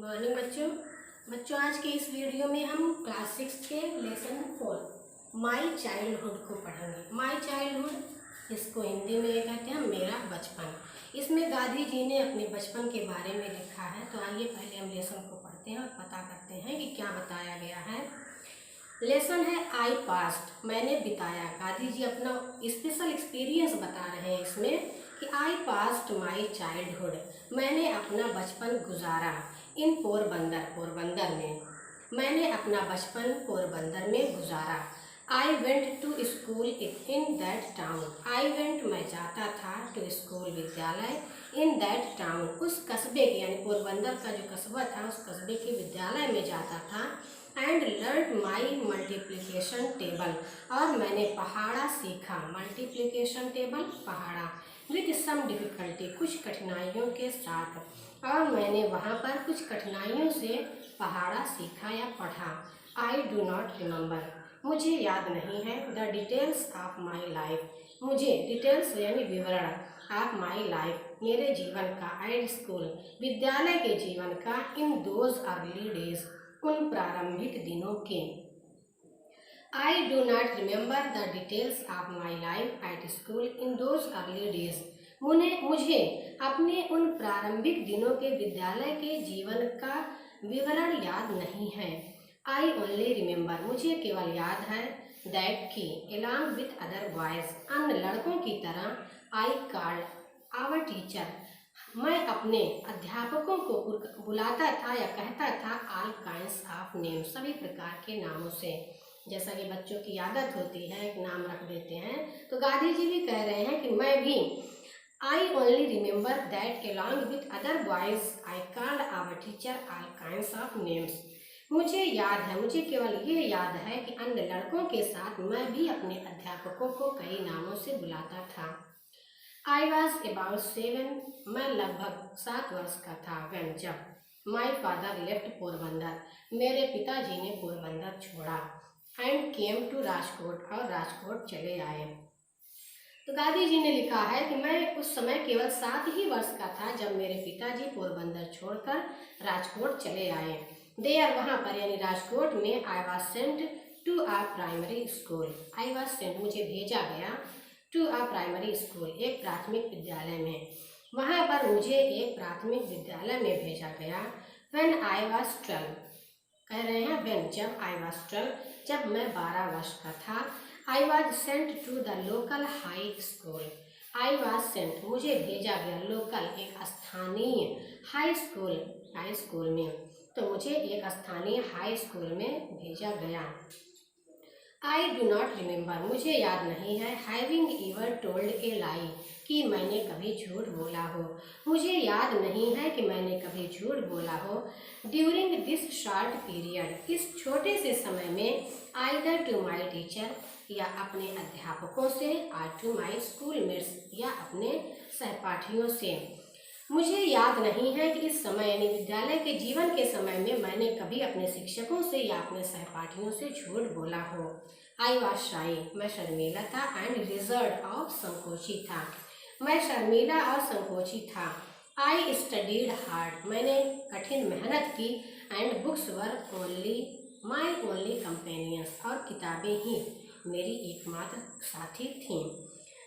Morning बच्चों आज के इस वीडियो में हम क्लास 6 के लेसन 4 माई चाइल्डहुड को पढ़ेंगे। माई चाइल्डहुड, इसको हिंदी में कहते हैं मेरा बचपन। इसमें गांधी जी ने अपने बचपन के बारे में लिखा है। तो आइए पहले हम लेसन को पढ़ते हैं और पता करते हैं कि क्या बताया गया है। लेसन है आई पास्ट, मैंने बिताया। गांधी जी अपना स्पेशल एक्सपीरियंस बता रहे हैं इसमें कि आई पास्ट माई चाइल्डहुड, मैंने अपना बचपन गुजारा इन पोरबंदर में, मैंने अपना बचपन पोरबंदर में गुजारा। I went to school in that town, I went मैं जाता था, टू स्कूल विद्यालय, इन दैट टाउन उस कस्बे के यानी पोरबंदर का जो कस्बा था उस कस्बे के विद्यालय में जाता था। And learn my multiplication table, और मैंने पहाड़ा सीखा। मल्टीप्लिकेशन टेबल पहाड़ा, विद सम डिफ़िकल्टी, कुछ कठिनाइयों के साथ, और मैंने वहाँ पर कुछ कठिनाइयों से पहाड़ा सीखा या पढ़ा। आई डू नॉट रिमेंबर, मुझे याद नहीं है। The details of my life, मुझे डिटेल्स यानी विवरण, ऑफ माई लाइफ मेरे जीवन का, एट स्कूल विद्यालय के जीवन का, इन दोज अर्ली डेज उन प्रारंभिक दिनों के। I do not remember the details of my life at school in those early days, मुझे अपने उन प्रारंभिक दिनों के विद्यालय के जीवन का विवरण याद नहीं है। आई ओनली रिमेंबर, मुझे केवल याद है, दैट की एलॉन्ग विथ अदर बॉयज, अन्य लड़कों की तरह, आई कॉल्ड आवर टीचर, मैं अपने अध्यापकों को बुलाता था या कहता था, ऑल काइंड्स ऑफ नेम, सभी प्रकार के नामों से। जैसा कि बच्चों की आदत होती है एक नाम रख देते हैं, तो गांधी जी भी कह रहे हैं कि मैं भी, I only remember that along with other boys I called our teacher all kinds of names, मुझे याद है, मुझे केवल ये याद है कि अन्य लड़कों के साथ मैं भी अपने अध्यापकों को कई नामों से बुलाता था। I was about 7, मैं लगभग 7 वर्ष का था, when जब my father left पोरबंदर, मेरे पिताजी ने पोरबंदर छोड़ा, and came to राजकोट, और राजकोट चले आए। तो गांधी जी ने लिखा है कि मैं उस समय केवल 7 ही वर्ष का था जब मेरे पिताजी पोरबंदर छोड़कर राजकोट चले आए। देयर, वहाँ पर यानी राजकोट में, I was sent to a primary school, I was sent मुझे भेजा गया, टू आ प्राइमरी स्कूल एक प्राथमिक विद्यालय में, वहाँ पर मुझे एक प्राथमिक विद्यालय में भेजा गया। व्हेन आई वॉज 12, कह रहे हैं व्हेन जब, आई वॉज 12 जब मैं 12 वर्ष का था। I was sent to the local high school, I was sent मुझे भेजा गया, लोकल एक स्थानीय, हाई स्कूल में, तो मुझे एक स्थानीय हाई स्कूल में भेजा गया। आई डू नॉट रिमेंबर, मुझे याद नहीं है, हैविंग एवर टोल्ड ए लाई, कि मैंने कभी झूठ बोला हो, मुझे याद नहीं है कि मैंने कभी झूठ बोला हो। ड्यूरिंग दिस शॉर्ट पीरियड, इस छोटे से समय में, आइदर टू माई टीचर, या अपने अध्यापकों से, or to my school mates, या अपने सहपाठियों से, मुझे याद नहीं है कि इस समय यानी विद्यालय के जीवन के समय में मैंने कभी अपने शिक्षकों से या अपने सहपाठियों से झूठ बोला हो। आई वॉज शाई, मैं शर्मीला था, एंड रिजर्व और संकोची था, मैं शर्मीला और संकोची था। आई स्टडीड हार्ड, मैंने कठिन मेहनत की, and books were only my only companions, और किताबें ही मेरी एकमात्र साथी थीं।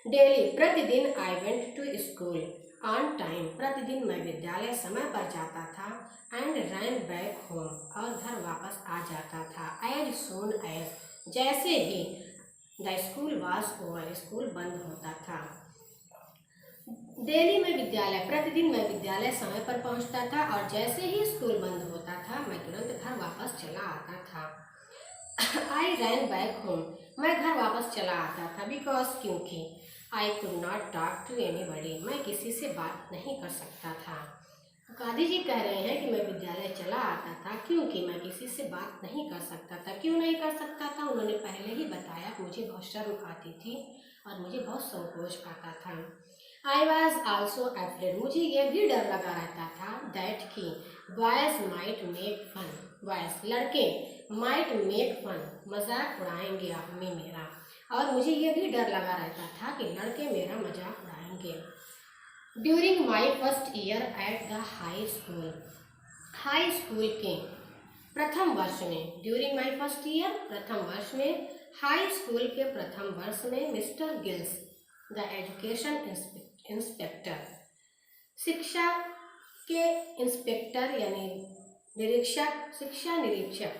डेली, प्रतिदिन, I went to school on time, प्रतिदिन मैं विद्यालय समय पर जाता था, एंड रन बैक होम, और घर वापस आ जाता था, एज सून एज, जैसे ही, the school was over, school बंद होता था। डेली में विद्यालय, प्रतिदिन मैं विद्यालय समय पर पहुंचता था, और जैसे ही स्कूल बंद होता था मैं तुरंत घर वापस चला आता था। आई रैन बैक होम, मैं घर वापस चला आता था, बिकॉज क्योंकि, I could not talk to anybody, मैं किसी से बात नहीं कर सकता था। गांधी जी कह रहे हैं कि मैं विद्यालय चला आता था क्योंकि मैं किसी से बात नहीं कर सकता था। क्यों नहीं कर सकता था, उन्होंने पहले ही बताया, मुझे बहुत शर्म आती थी और मुझे बहुत संकोच आता था। आई वॉज आल्सो एफ्रेड, मुझे यह भी डर लगा रहता था, दैट की boys might make fun, boys लड़के, माइट मेक फन मजाक उड़ाएंगे आप में मेरा, और मुझे यह भी डर लगा रहता था कि लड़के मेरा मजाक उड़ाएंगे। During my first year at the high school, high school के प्रथम वर्ष में, ड्यूरिंग माई फर्स्ट ईयर, प्रथम वर्ष में, हाई स्कूल के प्रथम वर्ष में Mr Gills the education inspector, शिक्षा के इंस्पेक्टर यानी निरीक्षक, शिक्षा निरीक्षक,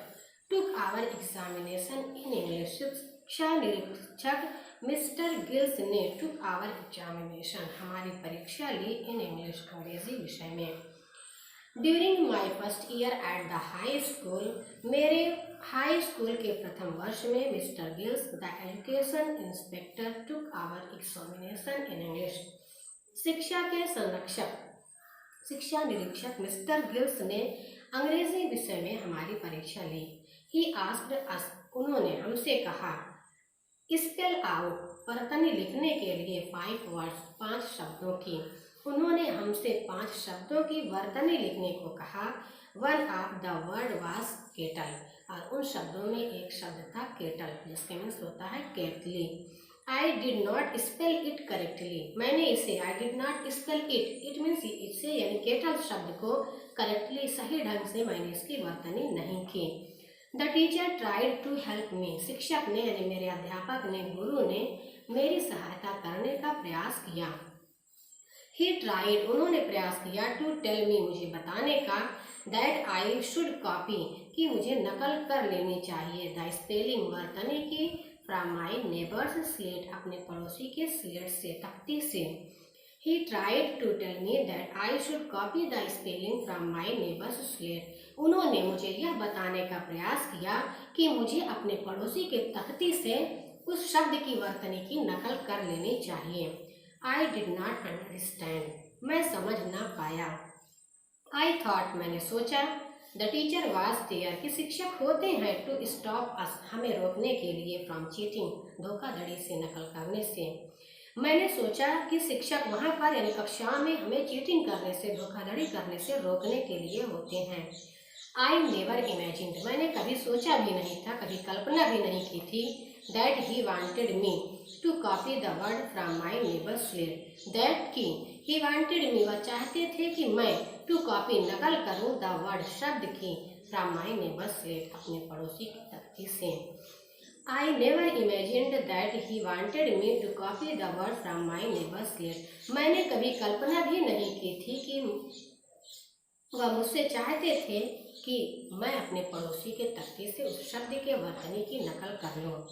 took our examination in English, शिक्षा निरीक्षक मिस्टर गिल्स ने टुक आवर एग्जामिनेशन, हमारी परीक्षा ली इन इंग्लिश, अंग्रेजी विषय में। During my first year at the high school, मेरे हाई स्कूल के प्रथम वर्ष में Mr Gills the education inspector took our examination in English, शिक्षा के संरक्षक, शिक्षा निरीक्षक मिस्टर गिल्स ने अंग्रेजी विषय में हमारी परीक्षा ली। ही आस्क्ड अस, उन्होंने हमसे कहा, स्पेल आउट, वर्तनी लिखने के लिए 5 वर्ड्स, 5 शब्दों की, उन्होंने हमसे 5 शब्दों की वर्तनी लिखने को कहा। One of the word was kettle, और उन शब्दों में एक शब्द था केटल, जिसके मीन्स होता है केतली। I did not spell it correctly, मैंने इसे, I did not spell it, it means इससे यानी केटल शब्द को करेक्टली, सही ढंग से मैंने इसकी वर्तनी नहीं की। The teacher tried to help me, शिक्षक ने यानी मेरे अध्यापक ने, गुरु ने मेरी सहायता करने का प्रयास किया। ही ट्राइड, उन्होंने प्रयास किया, टू टेल मी, मुझे बताने का, दैट आई शुड कॉपी, कि मुझे नकल कर लेनी चाहिए, द स्पेलिंग, वर्तनी की, फ्रॉम माई नेबर्स स्लेट, अपने पड़ोसी के स्लेट से, तख्ती से। He tried to tell me that I should copy the spelling from my neighbour's slate, उन्होंने मुझे यह बताने का प्रयास किया कि मुझे अपने पड़ोसी के तख्ती से उस शब्द की वर्तनी की नकल कर लेनी चाहिए। आई डिड नॉट अंडरस्टैंड, मैं समझ ना पाया। आई थॉट, मैंने सोचा, द टीचर वाज देयर, कि शिक्षक होते हैं, टू स्टॉप अस, हमें रोकने के लिए, फ्रॉम चीटिंग, धोखाधड़ी से, नकल करने से। मैंने सोचा कि शिक्षक वहाँ पर यानी कक्षा में हमें चीटिंग करने से, धोखाधड़ी करने से रोकने के लिए होते हैं। आई नेवर इमेजिन्ड, मैंने कभी सोचा भी नहीं था, कभी कल्पना भी नहीं की थी, that he wanted me to copy the word from my neighbour's slate, that की, ही वांटेड मी, वह चाहते थे कि मैं, टू कॉपी, नकल करूँ, द वर्ड, शब्द की, फ्रॉम माई नेबर्स स्लेट, अपने पड़ोसी की तख्ती से। I never imagined that he wanted me to copy the word from my neighbour's slate, मैंने कभी कल्पना भी नहीं की थी कि वह मुझसे चाहते थे कि मैं अपने पड़ोसी के तख्ते से उस शब्द के वर्तनी की नकल कर लूँ।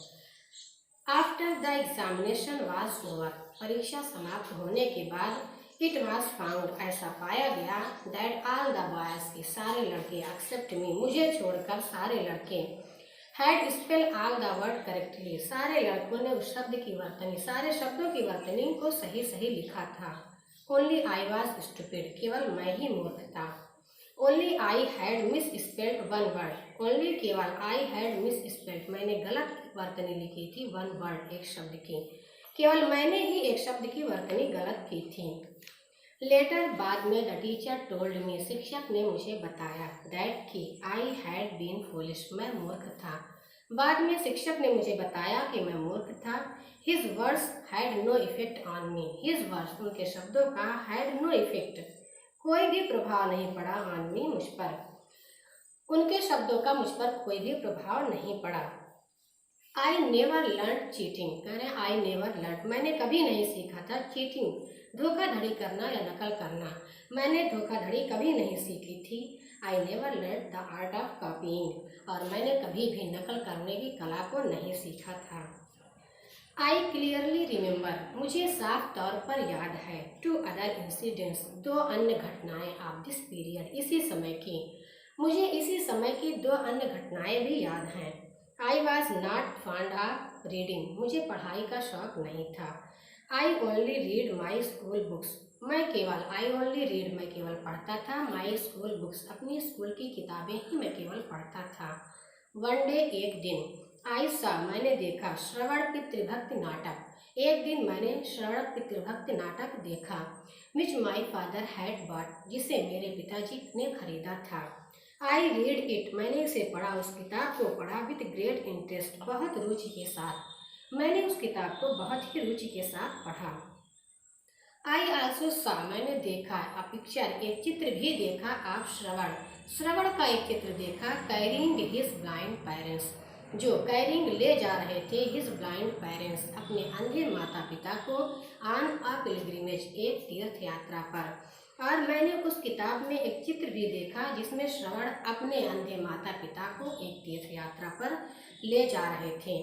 After the examination was over, परीक्षा समाप्त होने के बाद, इट वाज फाउंड, ऐसा पाया गया, दैट ऑल द बॉयज, के सारे लड़के, एक्सेप्ट मी, मुझे छोड़कर सारे लड़के, had spell all the word correctly, सारे लड़कों ने उस शब्द की वर्तनी, सारे शब्दों की वर्तनी को सही सही लिखा था। ओनली आई वॉज स्टूपिड, केवल मैं ही मूर्ख था। Only I had miss spelled one word, only केवल आई हैड मिस स्पेल्ड, मैंने गलत वर्तनी लिखी थी, वन वर्ड, एक शब्द की, केवल मैंने ही एक शब्द की वर्तनी गलत की थी। लेटर, बाद में, द टीचर टोल्ड मी, शिक्षक ने मुझे बताया, दैट की, आई हैड बीन फूलिश, मैं मूर्ख था। बाद में शिक्षक ने मुझे बताया कि मैं मूर्ख था। His words had no effect on me, his words, उनके शब्दों का, हैड नो इफेक्ट, कोई भी प्रभाव नहीं पड़ा, ऑन मी, मुझ पर, उनके शब्दों का मुझ पर कोई भी प्रभाव नहीं पड़ा। आई नेवर लर्न चीटिंग, कह रहे आई नेवर लर्न, मैंने कभी नहीं सीखा था चीटिंग, धोखाधड़ी करना या नकल करना, मैंने धोखाधड़ी कभी नहीं सीखी थी। I never learn the art of copying, और मैंने कभी भी नकल करने की कला को नहीं सीखा था। आई क्लियरली रिमेंबर, मुझे साफ तौर पर याद है, टू अदर इंसिडेंट्स, 2 अन्य घटनाएं, ऑफ दिस पीरियड, इसी समय की, मुझे इसी समय की 2 अन्य घटनाएं भी याद हैं। I was not fond of reading, मुझे पढ़ाई का शौक नहीं था। I only read my school books, मैं केवल, आई ओनली रीड, मैं केवल पढ़ता था, माई स्कूल बुक्स, अपनी स्कूल की किताबें ही मैं केवल पढ़ता था। वन डे, एक दिन, आई सा, मैंने देखा, श्रवण पितृभक्ति नाटक, एक दिन मैंने श्रवण पितृभक्ति नाटक देखा, विच माई फादर हैड बॉट, जिसे मेरे पिताजी ने खरीदा था। आई रीड इट, मैंने इसे पढ़ा, उस किताब को पढ़ा, विथ ग्रेट इंटरेस्ट, बहुत रुचि के साथ, मैंने उस किताब को बहुत ही रुचि के साथ पढ़ा। आई आल्सो सा, मैंने देखा, अ पिक्चर, एक चित्र भी देखा, आप श्रवण, श्रवण का एक चित्र देखा, कैरिंग हिज ब्लाइंड पेरेंट्स, जो कैरिंग ले जा रहे थे हिज ब्लाइंड पेरेंट्स, अपने अंधे माता पिता को, ऑन अ पिलग्रिमेज, एक तीर्थ यात्रा पर। और मैंने उस किताब में एक चित्र भी देखा जिसमें श्रवण अपने अंधे माता पिता को एक तीर्थ यात्रा पर ले जा रहे थे।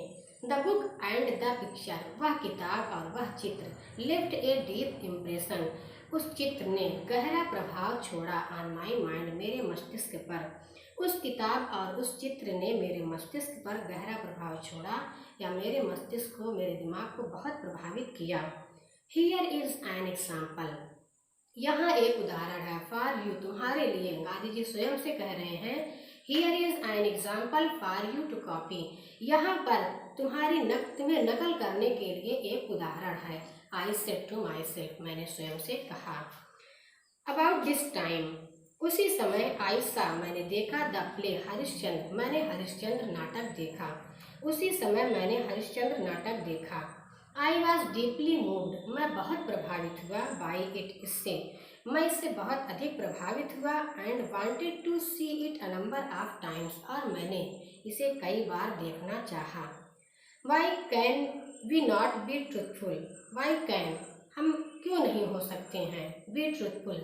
The book and the picture, वह किताब और वह चित्र लेफ्ट ए डीप इम्प्रेशन, उस चित्र ने गहरा प्रभाव छोड़ा ऑन माई माइंड, मेरे मस्तिष्क पर। उस किताब और उस चित्र ने मेरे मस्तिष्क पर गहरा प्रभाव छोड़ा या मेरे मस्तिष्क को, मेरे दिमाग को बहुत प्रभावित किया। हियर इज एन एग्जाम्पल, यहाँ एक उदाहरण है, फॉर यू, तुम्हारे लिए। गांधी जी स्वयं से कह रहे हैं, here is an example for you to copy, यहाँ पर तुम्हें नकल करने के लिए एक उदाहरण है। I said to myself, मैंने स्वयं से कहा। अबाउट दिस टाइम, उसी समय, आई सा, मैंने देखा, द प्ले हरिश्चंद्र, मैंने हरिश्चंद्र नाटक देखा। उसी समय मैंने हरिश्चंद्र नाटक देखा। आई वॉज डीपली मूव्ड, मैं बहुत प्रभावित हुआ, बाई इट, इससे, मैं इससे बहुत अधिक प्रभावित हुआ, and wanted to see it a number of times, और मैंने इसे कई बार देखना चाहा। Why can we not be truthful, why can, हम क्यों नहीं हो सकते हैं, बी ट्रूथफुल,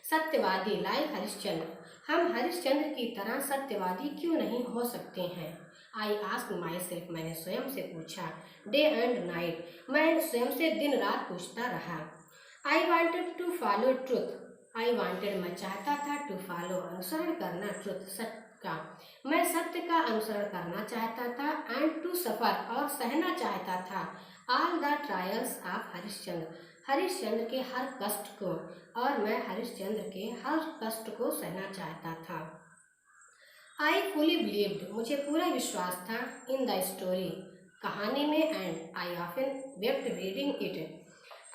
सत्यवादी, लाइक हरिश्चंद्र, हम हरिश्चंद्र की तरह सत्यवादी क्यों नहीं हो सकते हैं। आई आस्क्ड माई सेल्फ, मैंने स्वयं से पूछा। डे एंड नाइट, मैं स्वयं से दिन रात पूछता रहा। I wanted to follow truth, I wanted, मैं चाहता था, टू फॉलो, अनुसरण करना, ट्रूथ, सत्य का, मैं सत्य का अनुसरण करना चाहता था, एंड टू सफर, और सहना चाहता था, all the trials of Harishchandra, Harishchandra के हर कष्ट को, और मैं हरिश्चंद्र के हर कष्ट को सहना चाहता था। आई फुली बिलीव्ड, मुझे पूरा विश्वास था, इन द स्टोरी, कहानी में, and I often wept reading it.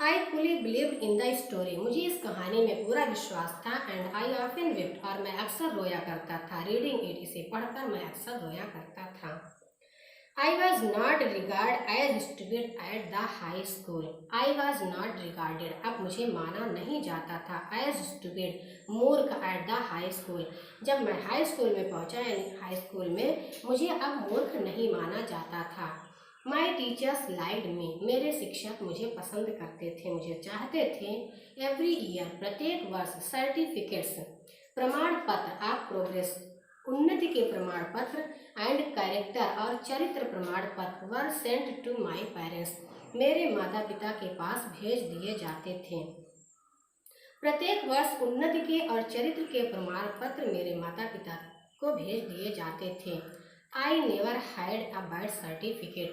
I fully believed in the story, मुझे इस कहानी में पूरा विश्वास था, एंड आई ऑफन वेप्ट, और मैं अक्सर रोया करता था, रीडिंग इट, इसे पढ़कर मैं अक्सर रोया करता था। I was not regarded as stupid at the high school. I was not regarded, अब मुझे माना नहीं जाता था, as stupid, मूर्ख, at the high school, जब मैं हाई स्कूल में पहुंचा, यानी हाई स्कूल में मुझे अब मूर्ख नहीं माना जाता था। My teachers liked me, मेरे शिक्षक मुझे पसंद करते थे, मुझे चाहते थे। Every year, प्रत्येक वर्ष, सर्टिफिकेट्स, प्रमाण पत्र ऑफ प्रोग्रेस, उन्नति के प्रमाण पत्र, एंड कैरेक्टर, और चरित्र प्रमाण पत्र, were sent to my parents, मेरे माता पिता के पास भेज दिए जाते थे। प्रत्येक वर्ष उन्नति के और चरित्र के प्रमाण पत्र मेरे माता पिता को भेज दिए जाते थे। I never had a bad certificate,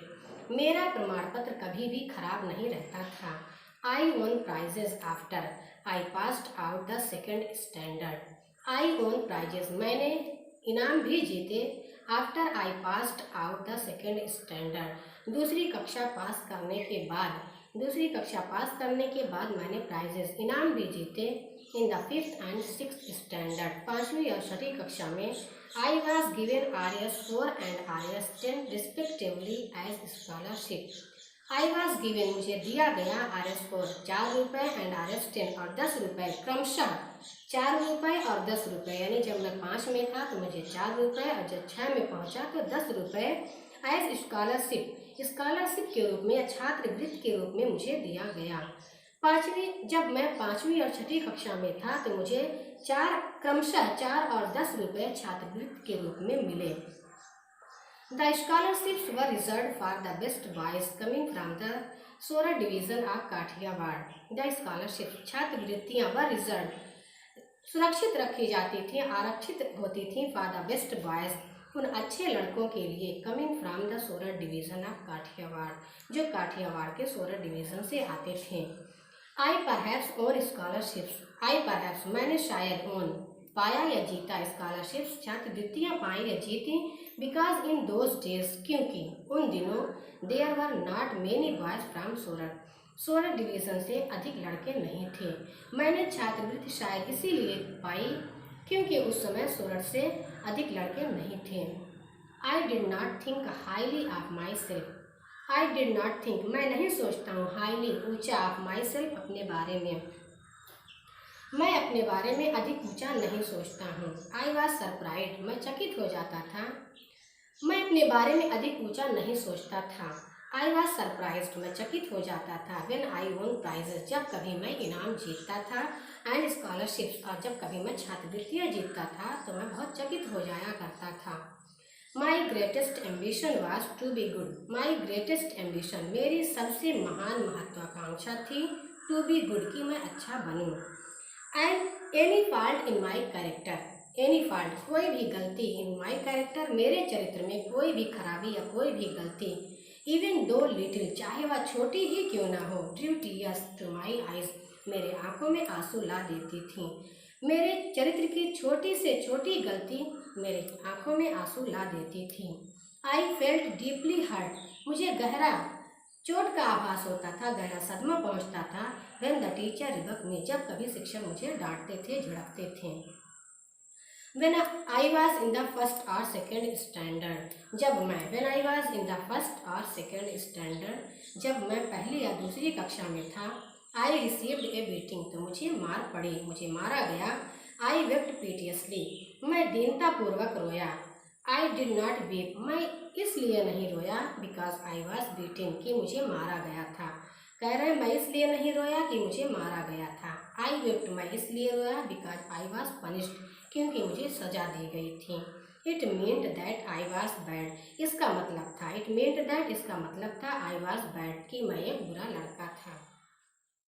मेरा प्रमाण पत्र कभी भी खराब नहीं रहता था। I won prizes after I passed out the second standard, I won prizes, मैंने इनाम भी जीते, after I passed out the second standard, दूसरी कक्षा पास करने के बाद मैंने प्राइजेस, इनाम भी जीते। In the 5th and 6th standard, 5वीं और 6ठी कक्षा में, I was given RS4 and RS10 respectively as scholarship. I was given, मुझे दिया गया, RS4 4 रुपये, एंड RS10 और 10 रुपये, क्रमशः 4 रुपये और 10 रुपये, यानी जब मैं 5 में था तो मुझे 4 रुपये, और जब 6 में पहुंचा तो 10 रुपये, एज स्कॉलरशिप, स्कॉलरशिप के रूप में या छात्रवृत्ति के रूप में मुझे दिया गया। जब मैं 5वीं और 6ठी कक्षा में था तो मुझे क्रमशः 4 और 10 रुपये छात्रवृत्ति के रूप में मिले। The scholarships were reserved for the best boys coming from the Sorath division of Kathiawar. The scholarship, छात्रवृत्तियाँ, वर रिजर्व, सुरक्षित रखी जाती थी, आरक्षित होती थी, फॉर द बेस्ट बॉयज, उन अच्छे लड़कों के लिए, coming from the Sorath division of Kathiawar, जो काठियावाड़ के सोरठ डिवीजन से आते थे। I perhaps won scholarships, I perhaps, मैंने शायद ओन, पाया या जीता, स्कॉलरशिप्स, छात्रवृत्तियाँ पाई या जीती, बिकॉज इन दोज डेज, क्योंकि उन दिनों, there were not many boys from Sorath division से अधिक लड़के नहीं थे। मैंने छात्रवृत्ति शायद इसीलिए पाई क्योंकि उस समय सोरठ से अधिक लड़के नहीं थे। I did not think highly of my self, I did not think, मैं नहीं सोचता हूँ, हाईली, ऊंचा, ऑफ माई सेल्फ, अपने बारे में। मैं अपने बारे में अधिक ऊंचा नहीं सोचता हूँ। आई वॉज सरप्राइज्ड, मैं चकित हो जाता था। मैं अपने बारे में अधिक ऊंचा नहीं सोचता था। आई वॉज सरप्राइज्ड, मैं चकित हो जाता था। व्हेन आई वॉन प्राइजेस, जब कभी मैं इनाम जीतता था। एंड स्कॉलरशिप्स, और जब कभी मैं छात्रवृत्तियाँ जीतता था तो मैं बहुत चकित हो जाया करता था। My greatest ambition was to be good. My greatest ambition, मेरी सबसे महान महत्वाकांक्षा थी टू बी गुड, कि मैं अच्छा बनूँ। And any fault in my character, any fault, कोई भी गलती, इन माई कैरेक्टर, मेरे चरित्र में कोई भी खराबी या कोई भी गलती, इवन दो लिटिल, चाहे वह छोटी ही क्यों ना हो, drew tears to my eyes, मेरे आंखों में आंसू ला देती थी। मेरे चरित्र की छोटी से छोटी गलती मेरे आंखों में आंसू ला देती थी। आई फेल्ट डीपली हर्ट, मुझे गहरा चोट का आभास होता था, गहरा सदमा पहुंचता था। व्हेन द टीचर रिबक मी, जब कभी शिक्षक मुझे डांटते थे, झिड़कते थे। When I was in the first और सेकेंड स्टैंडर्ड, जब मैं, when I was in the first और सेकेंड स्टैंडर्ड, जब मैं पहली या दूसरी कक्षा में था। आई रिसीव्ड ए बीटिंग, तो मुझे मार पड़ी, मुझे मारा गया। आई वेप्ट पिटियसली, मैं दीनतापूर्वक रोया। आई डिड नॉट वीप, मैं इसलिए नहीं रोया बिकॉज आई वॉज बीटिन, कि मुझे मारा गया था। कह रहे हैं मैं इसलिए नहीं रोया कि मुझे मारा गया था। आई वेप्ट, मैं इसलिए रोया बिकॉज आई वॉज पनिश्ड, क्योंकि मुझे सजा दी गई थी। It meant that I was bad, इसका मतलब था, इट मीन्ट दैट, इसका मतलब था आई वॉज बैड, कि मैं एक बुरा लड़का था।